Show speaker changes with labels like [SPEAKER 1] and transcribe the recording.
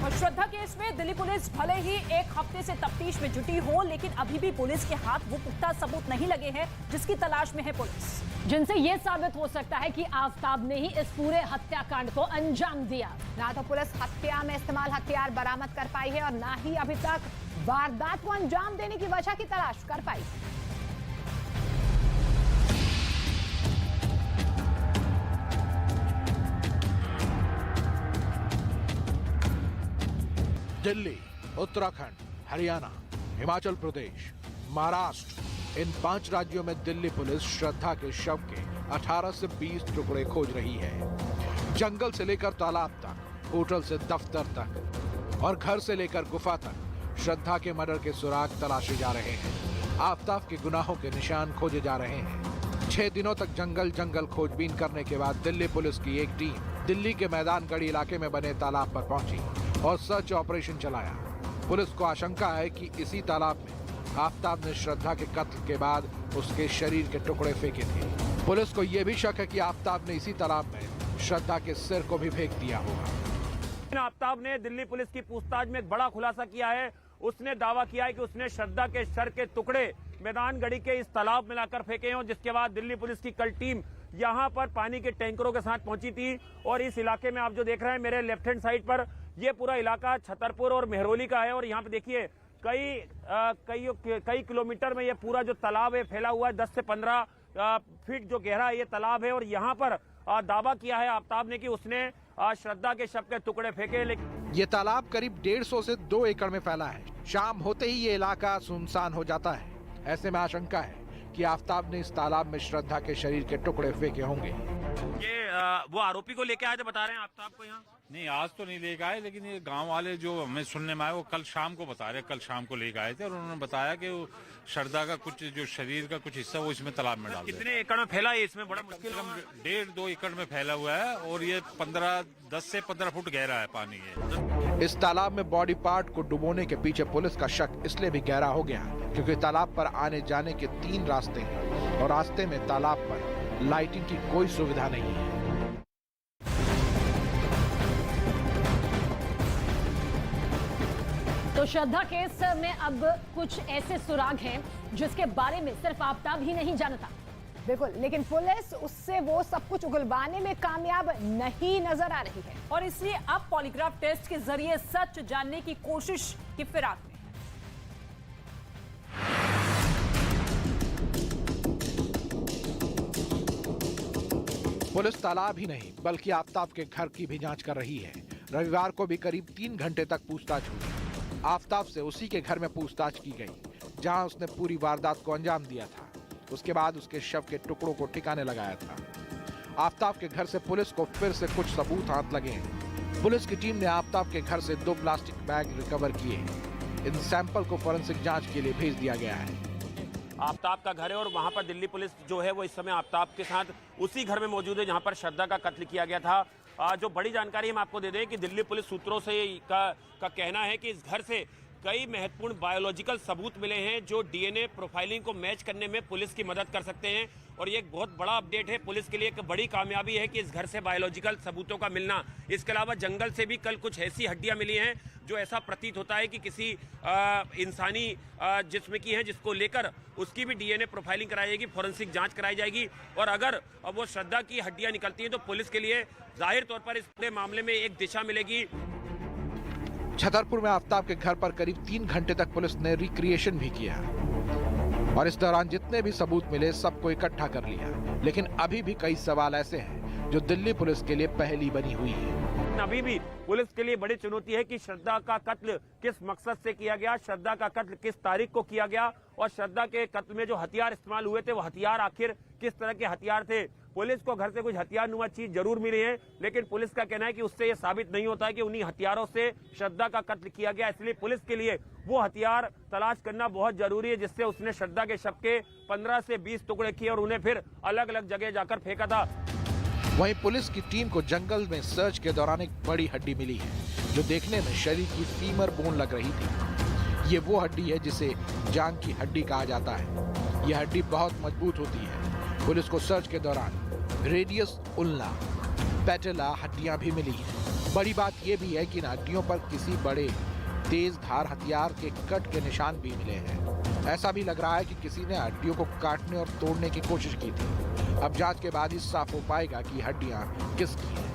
[SPEAKER 1] और श्रद्धा केस में दिल्ली पुलिस भले ही एक हफ्ते से तफ्तीश में जुटी हो, लेकिन अभी भी पुलिस के हाथ वो पुख्ता सबूत नहीं लगे हैं जिसकी तलाश में है पुलिस,
[SPEAKER 2] जिनसे ये साबित हो सकता है कि आफताब ने ही इस पूरे हत्याकांड को अंजाम दिया।
[SPEAKER 3] ना तो पुलिस हत्या में इस्तेमाल हथियार बरामद कर पाई है और ना ही अभी तक वारदात को अंजाम देने की वजह की तलाश कर पाई।
[SPEAKER 4] दिल्ली, उत्तराखंड, हरियाणा, हिमाचल प्रदेश, महाराष्ट्र, इन 5 राज्यों में दिल्ली पुलिस श्रद्धा के शव के 18 से 20 टुकड़े खोज रही है। जंगल से लेकर तालाब तक, होटल से दफ्तर तक और घर से लेकर गुफा तक श्रद्धा के मर्डर के सुराग तलाशे जा रहे हैं। आफताब के गुनाहों के निशान खोजे जा रहे हैं। 6 दिनों तक जंगल खोजबीन करने के बाद दिल्ली पुलिस की एक टीम दिल्ली के मैदानगढ़ी इलाके में बने तालाब पर पहुंची और सर्च ऑपरेशन चलाया। पुलिस को आशंका है कि इसी तालाब में आफताब ने श्रद्धा के कत्ल के बाद उसके शरीर के टुकड़े फेंके थे। पुलिस को यह भी शक है कि आफताब ने इसी तालाब में श्रद्धा के सिर को भी फेंक दिया होगा।
[SPEAKER 5] आफताब ने दिल्ली पुलिस की पूछताछ में एक बड़ा खुलासा किया है। उसने दावा किया है कि उसने श्रद्धा के सर के टुकड़े मैदानगढ़ी के इस तालाब में लाकर फेंके हैं, और जिसके बाद दिल्ली पुलिस की कल टीम यहाँ पर पानी के टैंकरों के साथ पहुंची थी। और इस इलाके में आप जो देख रहे हैं मेरे लेफ्ट हैंड साइड पर, ये पूरा इलाका छतरपुर और मेहरौली का है। और यहाँ पे देखिए कई किलोमीटर में ये पूरा जो तालाब है फैला हुआ है। 10 से 15 फीट जो गहरा ये तालाब है। और यहाँ पर दावा किया है आफताब ने कि उसने श्रद्धा के शव के टुकड़े फेंके। लेकिन
[SPEAKER 4] ये तालाब करीब 150 से 2 एकड़ में फैला है। शाम होते ही ये इलाका सुनसान हो जाता है। ऐसे में आशंका है कि आफताब ने इस तालाब में श्रद्धा के शरीर के टुकड़े फेंके होंगे।
[SPEAKER 5] ये वो आरोपी को लेके आए थे, बता रहे हैं आफताब को यहाँ?
[SPEAKER 6] नहीं, आज तो नहीं लेके आए, लेकिन ये गांव वाले जो हमें सुनने में आए वो कल शाम को बता रहे, कल शाम को लेके आए थे। और उन्होंने बताया कि वो श्रद्धा का कुछ जो शरीर का कुछ हिस्सा वो इसमें तालाब में डाल दिया।
[SPEAKER 5] कितने एकड़ में फैला है? इसमें बड़ा मुश्किल
[SPEAKER 6] 1.5-2 एकड़ में फैला हुआ है। और ये 10 से 15 फुट गहरा है पानी ये।
[SPEAKER 4] इस तालाब में बॉडी पार्ट को डुबोने के पीछे पुलिस का शक इसलिए भी गहरा हो गया क्योंकि तालाब पर आने जाने के 3 रास्ते हैं और रास्ते में तालाब पर लाइटिंग की कोई सुविधा नहीं है।
[SPEAKER 2] तो श्रद्धा केस में अब कुछ ऐसे सुराग हैं जिसके बारे में सिर्फ आफताब ही नहीं जानता।
[SPEAKER 3] बिल्कुल, लेकिन पुलिस उससे वो सब कुछ उगलवाने में कामयाब नहीं नजर आ रही है
[SPEAKER 1] और इसलिए अब पॉलीग्राफ टेस्ट के जरिए सच जानने की कोशिश की फिराक में।
[SPEAKER 4] पुलिस तालाब ही नहीं बल्कि आफताब के घर की भी जांच कर रही है। रविवार को भी करीब 3 घंटे तक पूछताछ हुई। आफताब से उसी के घर में पूछताछ की गई जहां उसने पूरी वारदात को अंजाम दिया था। उसके बाद उसके शव के टुकड़ों को ठिकाने लगाया था। आफताब के घर से पुलिस को फिर से कुछ सबूत हाथ लगे हैं। पुलिस की टीम ने आफताब के घर से 2 प्लास्टिक बैग रिकवर किए हैं। इन सैंपल को फोरेंसिक जांच के लिए भेज दिया गया है।
[SPEAKER 5] आफताब का घर है और वहां पर दिल्ली पुलिस जो है वो इस समय आफताब के साथ उसी घर में मौजूद है जहां पर श्रद्धा का कत्ल किया गया था। जो बड़ी जानकारी हम आपको दे दें कि दिल्ली पुलिस सूत्रों से का कहना है कि इस घर से कई महत्वपूर्ण बायोलॉजिकल सबूत मिले हैं जो डीएनए प्रोफाइलिंग को मैच करने में पुलिस की मदद कर सकते हैं। और ये एक बहुत बड़ा अपडेट है, पुलिस के लिए एक बड़ी कामयाबी है कि इस घर से बायोलॉजिकल सबूतों का मिलना। इसके अलावा जंगल से भी कल कुछ ऐसी हड्डियां मिली हैं जो ऐसा प्रतीत होता है कि किसी इंसानी जिस्म की है, जिसको लेकर उसकी भी डीएनए प्रोफाइलिंग कराई जाएगी, फोरेंसिक जांच कराई जाएगी। और अगर वो श्रद्धा की हड्डियां निकलती हैं तो पुलिस के लिए जाहिर तौर पर इस पूरे मामले में एक दिशा मिलेगी।
[SPEAKER 4] छतरपुर में आफताब के घर पर करीब 3 घंटे तक पुलिस ने रिक्रिएशन भी किया और इस दौरान जितने भी सबूत मिले सबको इकट्ठा कर लिया। लेकिन अभी भी कई सवाल ऐसे हैं जो दिल्ली पुलिस के लिए पहेली बनी हुई है।
[SPEAKER 5] अभी भी पुलिस के लिए बड़ी चुनौती है कि श्रद्धा का कत्ल किस मकसद से किया गया, श्रद्धा का कत्ल किस तारीख को किया गया और श्रद्धा के कत्ल में जो हथियार इस्तेमाल हुए थे वो हथियार आखिर किस तरह के हथियार थे। पुलिस को घर से कुछ हथियार नुमा चीज जरूर मिली है, लेकिन पुलिस का कहना है कि उससे ये साबित नहीं होता है कि उन्हीं हथियारों से श्रद्धा का कत्ल किया गया। इसलिए पुलिस के लिए वो हथियार तलाश करना बहुत जरूरी है जिससे उसने श्रद्धा के शव के 15 से 20 टुकड़े किए और उन्हें फिर अलग अलग जगह जाकर फेंका था।
[SPEAKER 4] वहीं पुलिस की टीम को जंगल में सर्च के दौरान एक बड़ी हड्डी मिली है जो देखने में शरीर की फीमर बोन लग रही थी। ये वो हड्डी है जिसे जांग की हड्डी कहा जाता है। यह हड्डी बहुत मजबूत होती है। पुलिस को सर्च के दौरान रेडियस उल्ना, पैटेला हड्डियां भी मिली हैं। बड़ी बात यह भी है कि इन हड्डियों पर किसी बड़े तेज धार हथियार के कट के निशान भी मिले हैं। ऐसा भी लग रहा है कि किसी ने हड्डियों को काटने और तोड़ने की कोशिश की थी। अब जांच के बाद ही साफ हो पाएगा कि हड्डियां किसकी हैं।